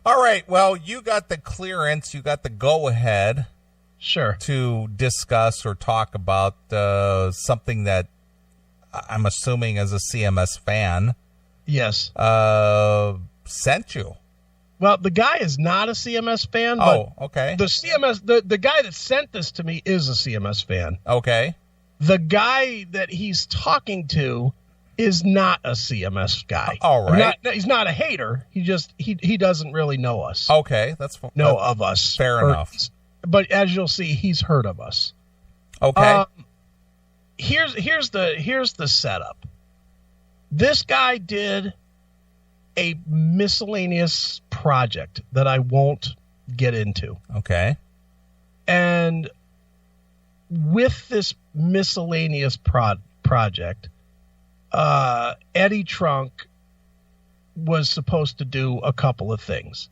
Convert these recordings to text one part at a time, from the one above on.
All right. Well, you got the clearance. You got the go-ahead. Sure. To discuss or talk about something that I'm assuming as a CMS fan. Yes. Sent you. Well, the guy is not a CMS fan. Oh, but okay. The guy that sent this to me is a CMS fan. Okay. The guy that he's talking to is not a CMS guy. All right. He's not a hater. He doesn't really know us. Okay, of us. Fair enough. But as you'll see, he's heard of us. Okay. Here's the setup. This guy did a miscellaneous project that I won't get into. Okay. And with this miscellaneous project, Eddie Trunk was supposed to do a couple of things.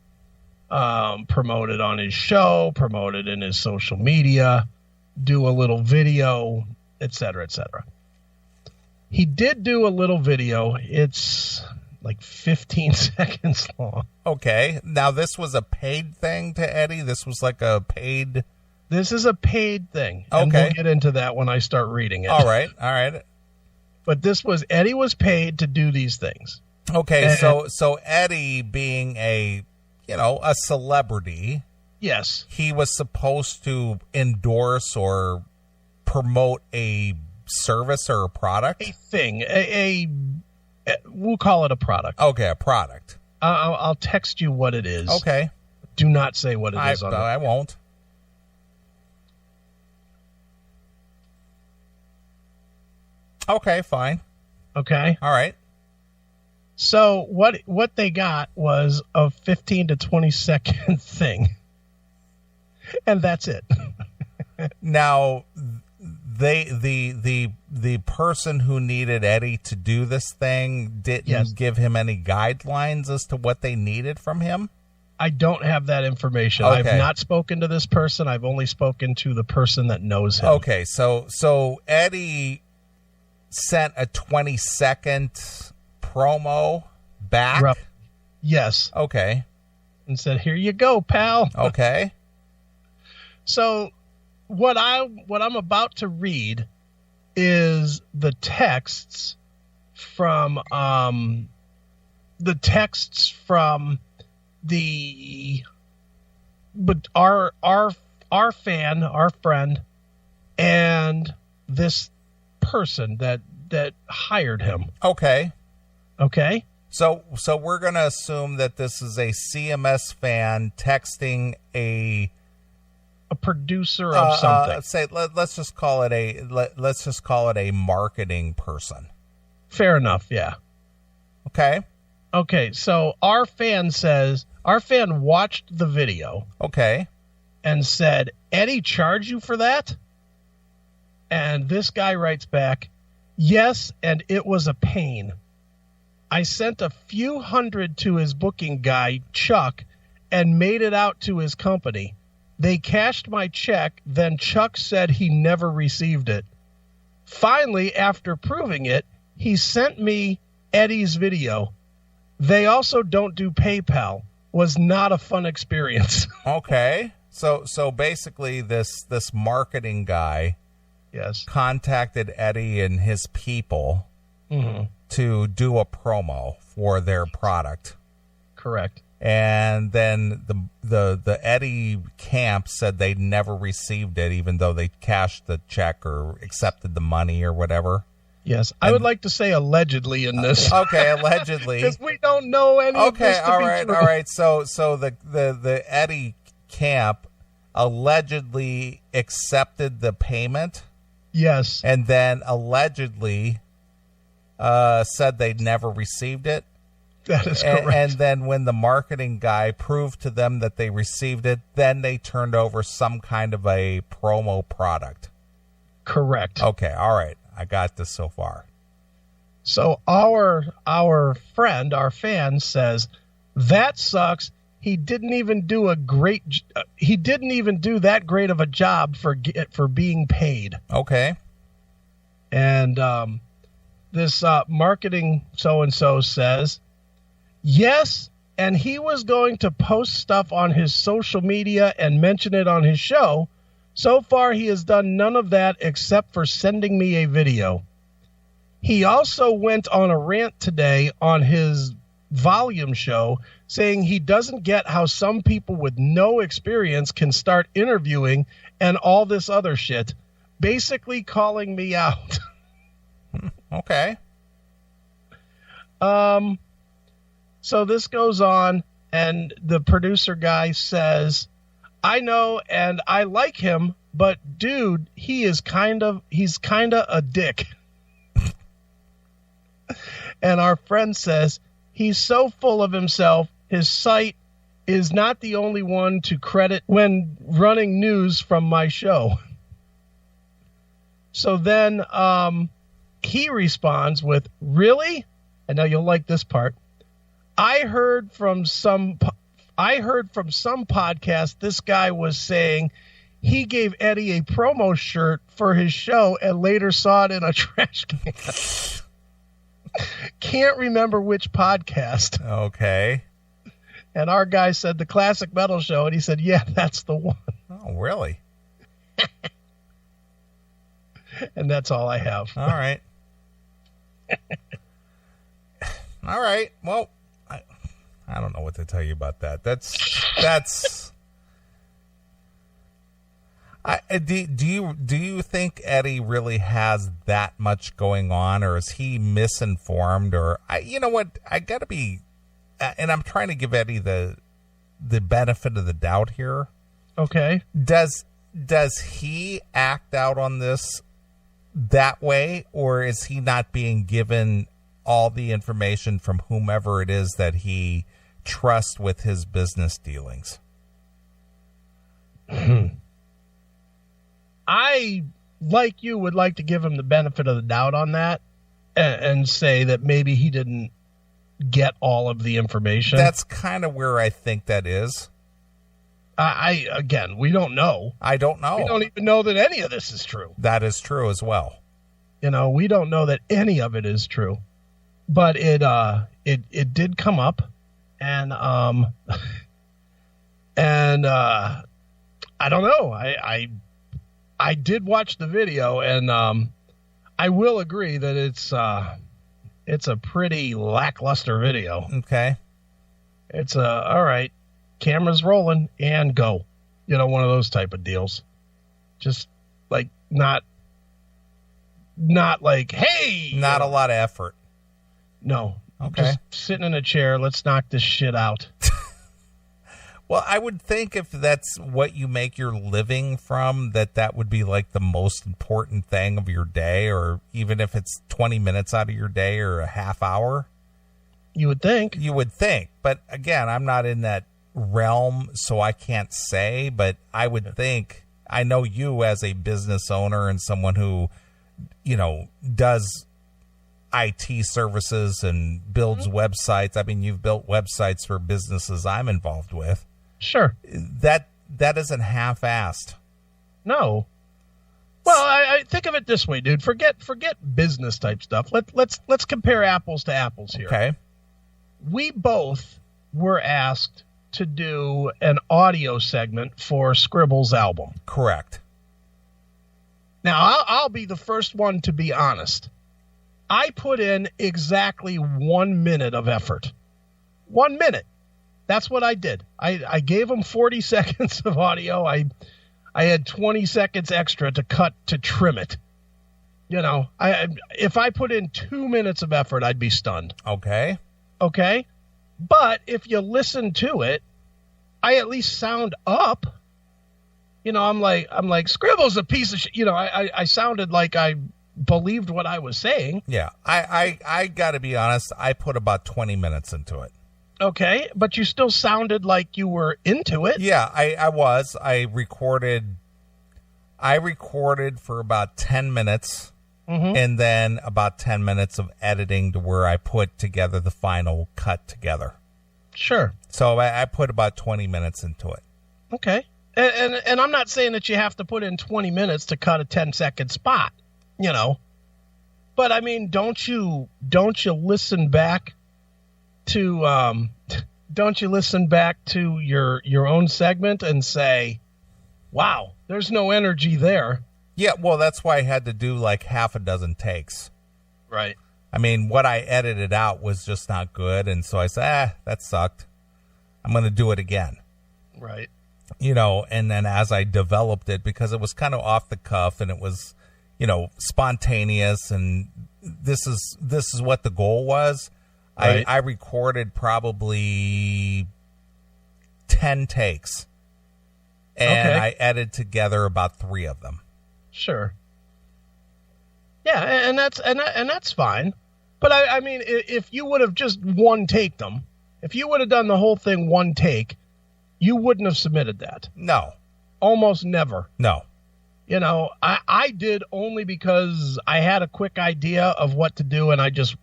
Promote it on his show, promote it in his social media, do a little video, etc., etc. He did do a little video. It's like 15 seconds long. Okay. Now, this was a paid thing to Eddie? This was like a paid... This is a paid thing. Okay. And we'll get into that when I start reading it. All right. But Eddie was paid to do these things. Okay, and, so Eddie being a celebrity. Yes. He was supposed to endorse or promote a service or a product? A thing. We'll call it a product. Okay, a product. I'll text you what it is. Okay. Do not say what it is on it. I won't. Okay, fine. Okay. All right. So what they got was a 15 to 20 second thing. And that's it. Now, the person who needed Eddie to do this thing didn't give him any guidelines as to what they needed from him? I don't have that information. Okay. I've not spoken to this person. I've only spoken to the person that knows him. Okay, so Eddie sent a 20-second promo back? Yes. Okay. And said, "Here you go, pal." Okay. So what I'm about to read is the texts from our fan, our friend, and this person that hired him. Okay. Okay. So we're going to assume that this is a CMS fan texting a producer of something. Let's just call it a marketing person. Fair enough. Yeah. Okay. Okay. So our fan watched the video. Okay. And said, "Eddie charge you for that?" And this guy writes back, "Yes, and it was a pain. I sent a few hundred to his booking guy, Chuck, and made it out to his company. They cashed my check, then Chuck said he never received it. Finally, after proving it, he sent me Eddie's video. They also don't do PayPal. Was not a fun experience." Okay. So basically this marketing guy contacted Eddie and his people to do a promo for their product. Correct. And then the Eddie camp said they never received it, even though they cashed the check or accepted the money or whatever. Yes, I would like to say allegedly in this. Okay, allegedly, because we don't know any of this to be true. All right. So the Eddie camp allegedly accepted the payment. Yes, and then allegedly said they'd never received it. That is correct. And then when the marketing guy proved to them that they received it, then they turned over some kind of a promo product. Correct. Okay, all right. I got this so far. So our friend, our fan says, "That sucks. He didn't even do that great of a job for being paid." Okay. And this marketing so-and-so says, "Yes, and he was going to post stuff on his social media and mention it on his show. So far, he has done none of that except for sending me a video. He also went on a rant today on his volume show saying he doesn't get how some people with no experience can start interviewing and all this other shit, basically calling me out. Okay. So this goes on, and the producer guy says, I know, and I like him, but dude, he's kind of a dick. And our friend says, he's so full of himself, his site is not the only one to credit when running news from my show. So then he responds with, really? And now you'll like this part. I heard from some podcast this guy was saying he gave Eddie a promo shirt for his show and later saw it in a trash can. Can't remember which podcast. Okay. And our guy said the Classic Metal Show, and he said, yeah, that's the one. Oh, really? And that's all I have. All right. All right. Well, I don't know what to tell you about that. That's. Do you think Eddie really has that much going on, or is he misinformed? Or you know what? I got to be, and I'm trying to give Eddie the benefit of the doubt here. Okay. Does he act out on this that way, or is he not being given all the information from whomever it is that he trusts with his business dealings? I, like you, would like to give him the benefit of the doubt on that and say that maybe he didn't get all of the information. That's kind of where I think that is. Again, we don't know. I don't know. We don't even know that any of this is true. That is true as well. You know, we don't know that any of it is true. But it did come up, and I don't know. I did watch the video, and I will agree that it's a pretty lackluster video. Okay. It's all right, camera's rolling and go. You know, one of those type of deals. Just like not like, hey. Not a lot of effort. No. Okay. Just sitting in a chair, let's knock this shit out. Well, I would think if that's what you make your living from, that would be like the most important thing of your day, or even if it's 20 minutes out of your day or a half hour. You would think. You would think. But again, I'm not in that realm, so I can't say, but I would think, I know you as a business owner and someone who, you know, does IT services and builds websites. I mean, you've built websites for businesses I'm involved with. Sure. That isn't half-assed. No. Well, I think of it this way, dude. Forget business type stuff. Let's compare apples to apples here. Okay. We both were asked to do an audio segment for Scribble's album. Correct. Now, I'll be the first one to be honest. I put in exactly 1 minute of effort. 1 minute. That's what I did. I gave him 40 seconds of audio. I had 20 seconds extra to cut to trim it. You know, if I put in 2 minutes of effort, I'd be stunned. Okay. Okay. But if you listen to it, I at least sound up. You know, I'm like Scribble's a piece of shit. You know, I sounded like I believed what I was saying. Yeah. I got to be honest. I put about 20 minutes into it. Okay, but you still sounded like you were into it. Yeah, I was. I recorded for about 10 minutes, and then about 10 minutes of editing to where I put together the final cut together. Sure. So I put about 20 minutes into it. Okay. And I'm not saying that you have to put in 20 minutes to cut a 10-second spot, you know. But I mean, don't you listen back to don't you listen back to your own segment and say, wow, there's no energy there? Yeah, well, that's why I had to do like half a dozen takes. Right. I mean, what I edited out was just not good, and so I said, that sucked. I'm going to do it again. Right. And then as I developed it, because it was kind of off the cuff and it was, spontaneous, and this is what the goal was. Right. I recorded probably 10 takes, and I edited together about 3 of them. Sure. Yeah, and that's fine. But I mean, if you would have just one take them, if you would have done the whole thing one take, you wouldn't have submitted that. No. Almost never. No. I did only because I had a quick idea of what to do, and I just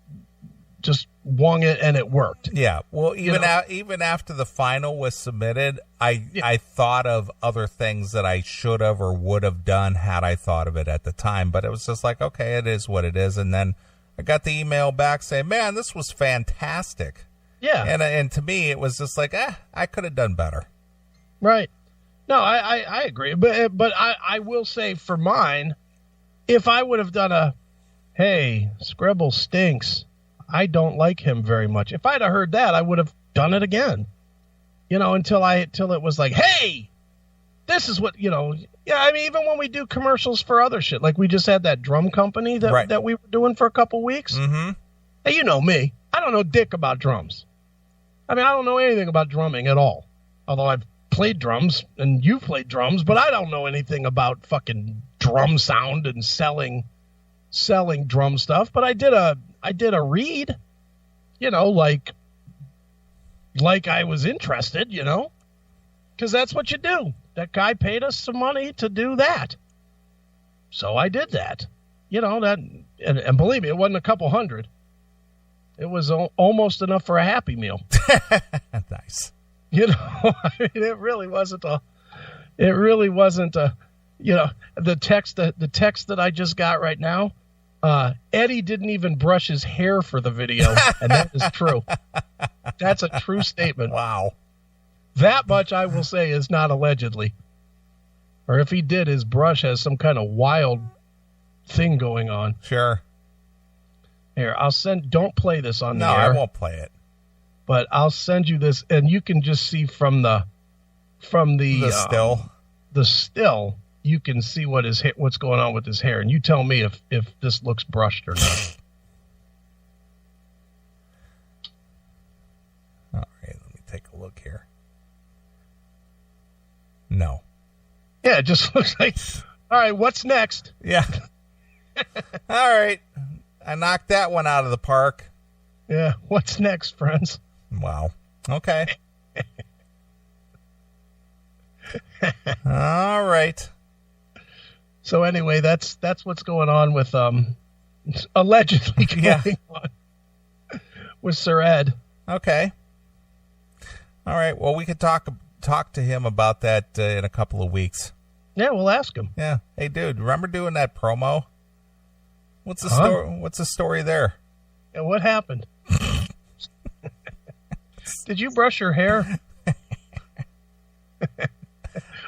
wung it, and it worked. Yeah. Well, even after the final was submitted, I thought of other things that I should have or would have done had I thought of it at the time. But it was just like, okay, it is what it is. And then I got the email back saying, man, this was fantastic. Yeah. And to me, it was just like, I could have done better. Right. No, I agree. But I will say for mine, if I would have done hey, Scribble stinks, I don't like him very much. If I'd have heard that, I would have done it again. Until it was like, hey, this is what, Yeah, I mean, even when we do commercials for other shit, like we just had that drum company that we were doing for a couple weeks. Mm-hmm. Hey, you know me. I don't know dick about drums. I mean, I don't know anything about drumming at all. Although I've played drums and you've played drums, but I don't know anything about fucking drum sound and selling drum stuff. But I did a read, like I was interested, because that's what you do. That guy paid us some money to do that. So I did that, and believe me, it wasn't a couple hundred. It was almost enough for a Happy Meal. Nice. I mean, it really wasn't a, the text that I just got right now. Eddie didn't even brush his hair for the video, and that is true. That's a true statement. Wow. That much I will say is not allegedly. Or if he did, his brush has some kind of wild thing going on. Sure. Here, don't play this on the air. No, I won't play it. But I'll send you this, and you can just see from the still. The still, you can see what's going on with his hair, and you tell me if this looks brushed or not. All right, let me take a look here. No. Yeah, it just looks like, all right, what's next? Yeah. All right. I knocked that one out of the park. Yeah, what's next, friends? Wow. Okay. All right. So anyway, that's what's going on with allegedly going on with Sir Ed. Okay. All right. Well, we could talk to him about that in a couple of weeks. Yeah, we'll ask him. Yeah. Hey, dude, remember doing that promo? What's the story? What's the story there? Yeah, what happened? Did you brush your hair?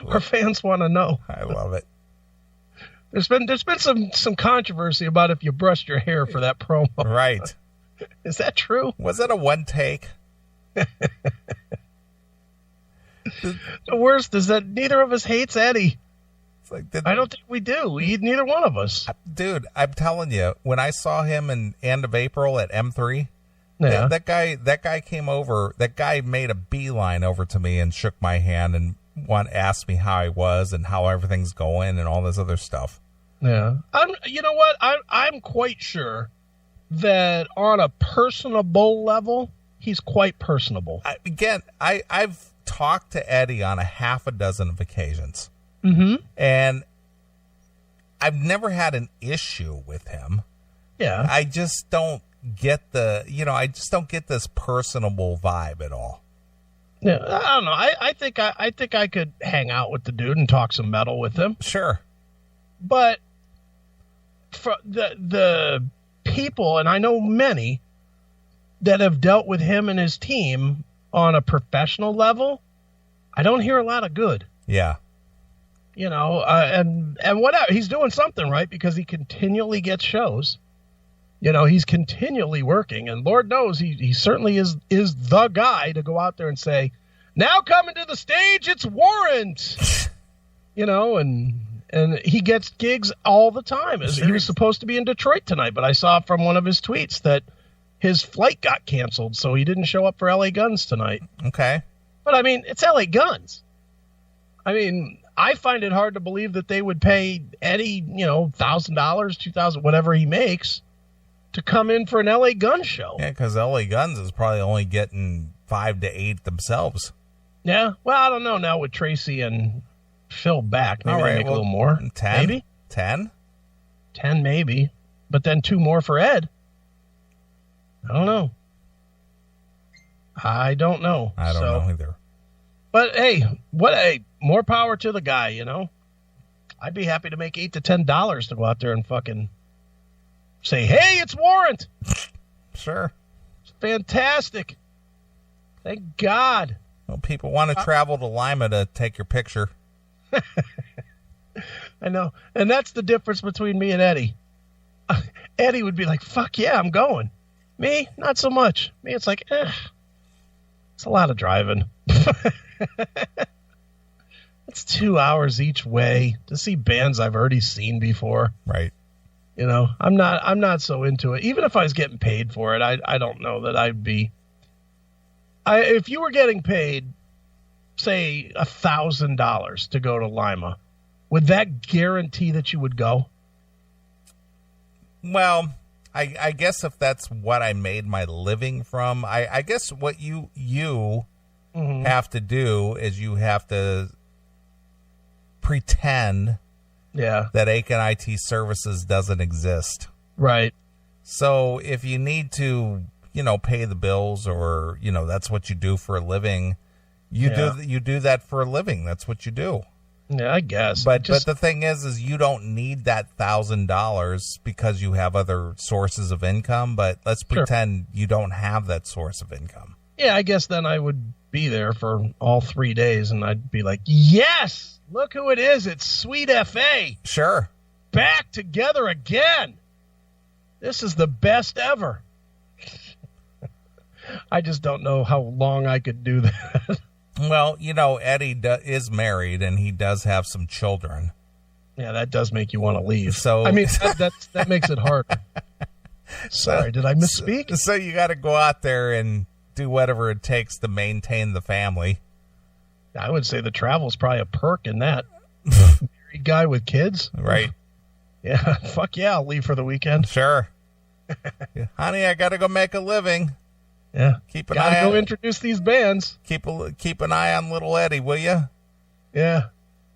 Our fans want to know. I love it. There's been some controversy about if you brushed your hair for that promo. Right. Is that true? Was it a one take? The worst is that neither of us hates Eddie. It's like, I don't think we do. Neither one of us. Dude, I'm telling you, when I saw him in end of April at M3, yeah. that guy came over. That guy made a beeline over to me and shook my hand and asked me how I was and how everything's going and all this other stuff. Yeah. You know what? I'm quite sure that on a personable level, he's quite personable. I've talked to Eddie on a half a dozen of occasions. Mm-hmm. And I've never had an issue with him. Yeah. I just don't get I just don't get this personable vibe at all. Yeah, I don't know. I think I could hang out with the dude and talk some metal with him. Sure. But for the people, and I know many that have dealt with him and his team on a professional level, I don't hear a lot of good. Yeah. You know, and whatever, he's doing something right because he continually gets shows. You know, he's continually working, and Lord knows he certainly is the guy to go out there and say, now coming to the stage, it's Warrant. You know, and he gets gigs all the time. He was supposed to be in Detroit tonight, but I saw from one of his tweets that his flight got canceled, so he didn't show up for LA Guns tonight. Okay. But, I mean, it's LA Guns. I mean, I find it hard to believe that they would pay Eddie, you know, $1,000, $2,000, whatever he makes, to come in for an LA Guns show. Yeah, because LA Guns is probably only getting 5 to 8 themselves. Yeah. Well, I don't know now with Tracy and Phil back. Maybe they make a little more. 10? Maybe? 10? 10 maybe. But then 2 more for Ed. I don't know. I don't know either. But hey, more power to the guy, you know. I'd be happy to make $8 to $10 to go out there and fucking say, hey, it's Warrant. Sure. It's fantastic. Thank God. Well, people want to travel to Lima to take your picture. I know. And that's the difference between me and Eddie. Eddie would be like, fuck yeah, I'm going. Me, not so much. Me, it's like, it's a lot of driving. It's 2 hours each way to see bands I've already seen before. Right. You know, I'm not so into it. Even if I was getting paid for it, I don't know that I'd be. If you were getting paid, say, $1,000 to go to Lima, would that guarantee that you would go? Well, I guess if that's what I made my living from, I guess what you have to do is you have to pretend that Aiken IT Services doesn't exist. Right. So if you need to, you know, pay the bills or, you know, that's what you do for a living, you do that for a living. That's what you do. Yeah, I guess. But the thing is you don't need that $1,000 because you have other sources of income. But let's pretend you don't have that source of income. Yeah, I guess then I would be there for all 3 days, and I'd be like, yes, look who it is. It's Sweet FA. Sure. Back together again. This is the best ever. I just don't know how long I could do that. Well, you know, Eddie is married, and he does have some children. Yeah, that does make you want to leave. So I mean, that makes it hard. Sorry, did I misspeak? So you got to go out there and do whatever it takes to maintain the family. I would say the travel's probably a perk in that. Married guy with kids? Right. Yeah, fuck yeah, I'll leave for the weekend. Sure. Honey, I got to go make a living. Yeah. Keep an eye on. Go introduce these bands. Keep an eye on little Eddie, will you? Yeah.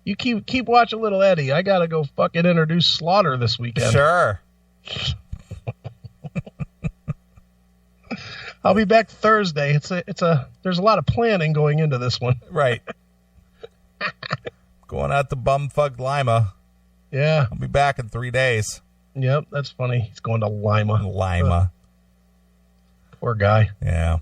You keep watching little Eddie. I got to go fucking introduce Slaughter this weekend. Sure. I'll be back Thursday. There's a lot of planning going into this one. Right. Going out to bumfuck Lima. Yeah. I'll be back in 3 days. Yep, that's funny. He's going to Lima. Lima. Poor guy. Yeah.